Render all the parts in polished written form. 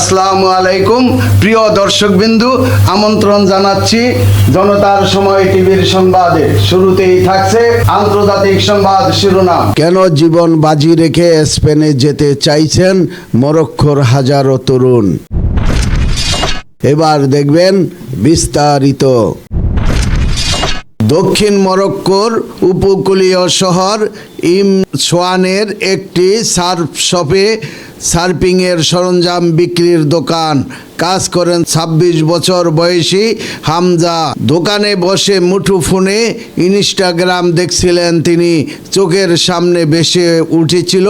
আসসালামু আলাইকুম প্রিয় দর্শকবিন্দু, আমন্ত্রণ জানাচ্ছি জনতার সময় টিভির সংবাদে। শুরুতেই থাকছে আন্তর্জাতিক সংবাদ শিরোনাম। কেন জীবন বাজি রেখে স্পেনে যেতে চাইছেন মরক্কোর হাজারো তরুণ? এবার দেখবেন বিস্তারিত। দক্ষিণ মরক্কোর উপকূলীয় শহর ইমসোয়ানের একটি সার্ফ শপে সার্ফিংয়ের সরঞ্জাম বিক্রির দোকান কাজ করেন ২৬ বছর বয়সী হামজা। দোকানে বসে মুঠোফোনে ইনস্টাগ্রাম দেখছিলেন তিনি। চোখের সামনে ভেসে উঠেছিল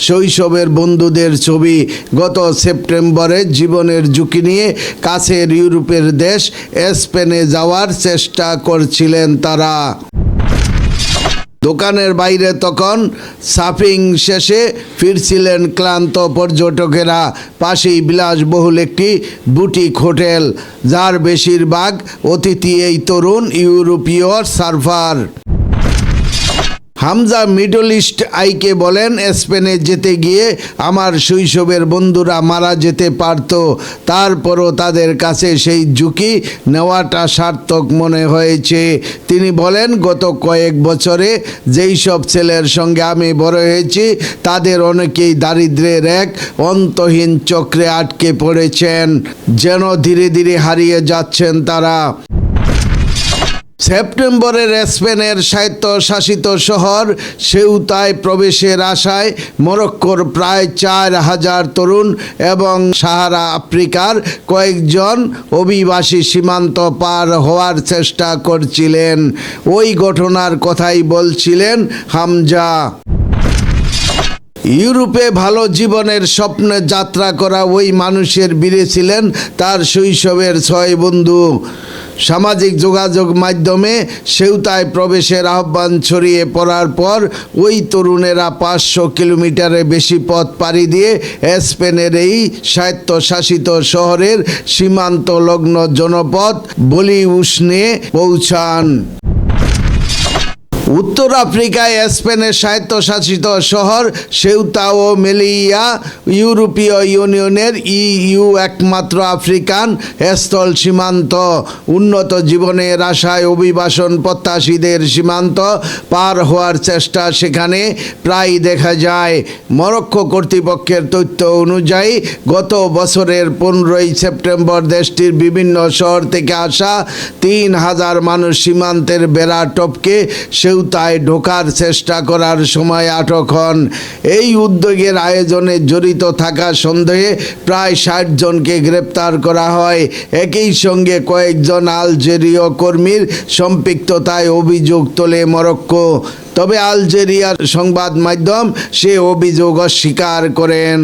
শৈশবের বন্ধুদের ছবি। গত সেপ্টেম্বরে জীবনের ঝুঁকি নিয়ে কাছের ইউরোপের দেশ স্পেনে যাওয়ার চেষ্টা করছিলেন তারা। দোকানের বাইরে তখন সার্ফিং শেষে ফিরছিলেন ক্লান্ত পর্যটকেরা। পাশেই বিলাসবহুল একটি বুটিক হোটেল, যার বেশিরভাগ অতিথি এই তরুণ ইউরোপীয় সার্ফার। হামজা মিডল ইস্ট আইকে বলেন, স্পেনে যেতে গিয়ে আমার শৈশবের বন্ধুরা মারা যেতে পারত, তারপরও তাদের কাছে সেই ঝুঁকি নেওয়াটা সার্থক মনে হয়েছে। তিনি বলেন, গত কয়েক বছরে যেই সব ছেলের সঙ্গে আমি বড় হয়েছি তাদের অনেকেই দারিদ্র্যের এক অন্তহীন চক্রে আটকে পড়েছেন, যেন ধীরে ধীরে হারিয়ে যাচ্ছেন তারা। সেপ্টেম্বরের স্পেনের স্বায়ত্তশাসিত শহর সেউতায় প্রবেশের আশায় মরক্কোর প্রায় ৪,০০০ তরুণ এবং সাহারা আফ্রিকার কয়েকজন অভিবাসী সীমান্ত পার হওয়ার চেষ্টা করছিলেন। ওই ঘটনার কথাই বলছিলেন হামজা। ইউরোপে ভালো জীবনের স্বপ্নে যাত্রা করা ওই মানুষের ভিড়ে ছিলেন তার শৈশবের ৬ বন্ধু। সামাজিক যোগাযোগ মাধ্যমে সেউতায় প্রবেশের আহ্বান ছড়িয়ে পড়ার পর ওই তরুণেরা ৫০০ কিলোমিটারের বেশি পথ পাড়ি দিয়ে স্পেনের এই স্বায়ত্তশাসিত শহরের সীমান্তলগ্ন জনপদ বলিউসনে পৌঁছান। উত্তর আফ্রিকায় স্পেনের স্বায়ত্তশাসিত শহর সেউতা ও মেলিয়া ইউরোপীয় ইউনিয়নের ইইউ একমাত্র আফ্রিকান স্থল সীমান্ত। উন্নত জীবনের আশায় অভিবাসন প্রত্যাশীদের সীমান্ত পার হওয়ার চেষ্টা সেখানে প্রায় দেখা যায়। মরক্কো কর্তৃপক্ষের তথ্য অনুযায়ী গত বছরের ১৫ই সেপ্টেম্বর দেশটির বিভিন্ন শহর থেকে আসা ৩,০০০ মানুষ সীমান্তের বেড়া টপকে সেউতায় ঢোকার চেষ্টা করার সময় আটক হন। এই উদ্যোগের আয়োজনে জড়িত থাকা সন্দেহে প্রায় ৬০ জনকে গ্রেপ্তার করা হয়। একই সঙ্গে কয়েকজন আলজেরীয় কর্মীর সম্পৃক্ততায় অভিযোগ তোলে মরক্কো। তবে আলজেরিয়ার সংবাদ মাধ্যম সে অভিযোগ অস্বীকার করেন।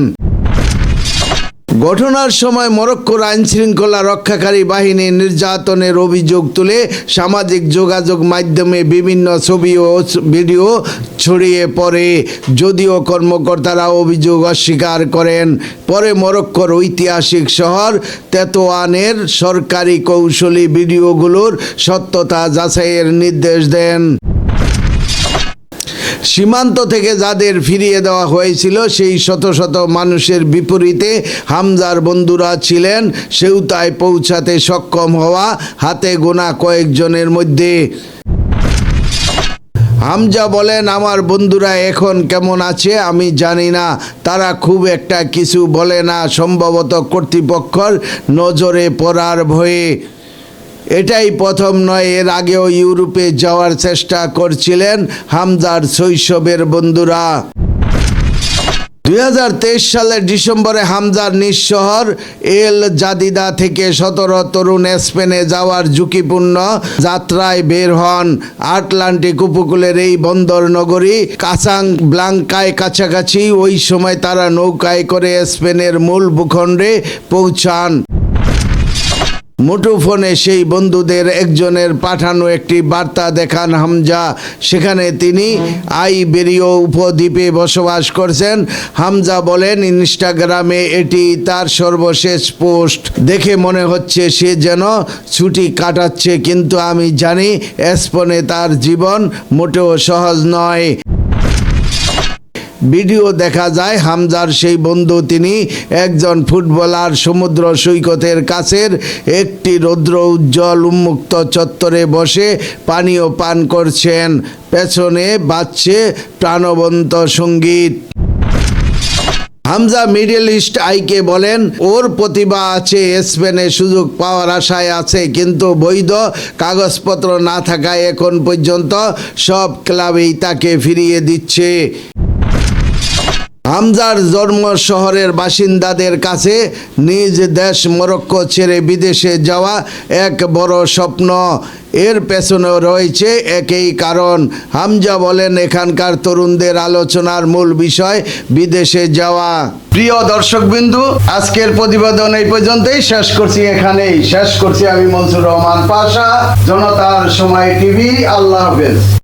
ঘটনার সময় মরক্কোর আইনশৃঙ্খলা রক্ষাকারী বাহিনী নির্যাতনের অভিযোগ তুলে সামাজিক যোগাযোগ মাধ্যমে বিভিন্ন ছবি ও ভিডিও ছড়িয়ে পড়ে, যদিও কর্মকর্তারা অভিযোগ অস্বীকার করেন। পরে মরক্কোর ঐতিহাসিক শহর তেতোয়ানের সরকারি কৌশলী ভিডিওগুলোর সত্যতা যাচাইয়ের নির্দেশ দেন। সীমান্ত থেকে যাদের ফিরিয়ে দেওয়া হয়েছিল সেই শত শত মানুষের বিপরীতে হামজার বন্ধুরা ছিলেন সেউতায় পৌঁছাতে সক্ষম হওয়া হাতে গোনা কয়েকজনের মধ্যে। হামজা বলেন, আমার বন্ধুরা এখন কেমন আছে আমি জানি না, তারা খুব একটা কিছু বলে না, সম্ভবত কর্তৃপক্ষের নজরে পড়ার ভয়ে। এটাই প্রথম নয়, এর আগেও ইউরোপে যাওয়ার চেষ্টা করছিলেন হামজার শৈশবের বন্ধুরা। ২০২৩ সালের ডিসেম্বরে হামজার নিজ শহর এল জাদিদা থেকে ১৭ তরুণ স্পেনে যাওয়ার ঝুঁকিপূর্ণ যাত্রায় বের হন। আটলান্টিক উপকূলের এই বন্দর নগরী কাসাব্লাঙ্কায় কাছাকাছি ওই সময় তারা নৌকায় করে স্পেনের মূল ভূখণ্ডে পৌঁছান। মুঠোফোনে সেই বন্ধুদের একজনের পাঠানো একটি বার্তা দেখান হামজা। সেখানে তিনি আইবেরীয় উপদ্বীপে বসবাস করছেন। হামজা বলেন, ইনস্টাগ্রামে এটি তার সর্বশেষ পোস্ট। দেখে মনে হচ্ছে সে যেন ছুটি কাটাচ্ছে, কিন্তু আমি জানি স্পেনে তার জীবন মোটেও সহজ নয়। ভিডিও দেখা যায় হামজার সেই বন্ধু তিনি একজন ফুটবলার সমুদ্র সৈকতের কাছের একটি রৌদ্র উজ্জ্বল উন্মুক্ত চত্বরে বসে পানীয় পান করছেন। পেছনে বাজছে প্রাণবন্ত সঙ্গীত। হামজা মিডল ইস্ট আইকে বলেন, ওর প্রতিভা আছে, স্পেনে সুযোগ পাওয়ার আশায় আছে, কিন্তু বৈধ কাগজপত্র না থাকায় এখন পর্যন্ত সব ক্লাবেই তাকে ফিরিয়ে দিচ্ছে। হামজার জন্ম শহরের বাসিন্দাদের কাছে নিজ দেশ মরক্কো ছেড়ে বিদেশে যাওয়া এক বড় স্বপ্ন। এর পেছনেও রয়েছে একই কারণ। হামজা বলেন, এখানকার তরুণদের আলোচনার মূল বিষয় বিদেশে যাওয়া। প্রিয় দর্শকবিন্দু, আজকের প্রতিবেদন এই পর্যন্তই শেষ করছি, এখানেই শেষ করছি। আমি মনসুর রহমান পাশা, জনতার সময় টিভি। আল্লাহ হাফেজ।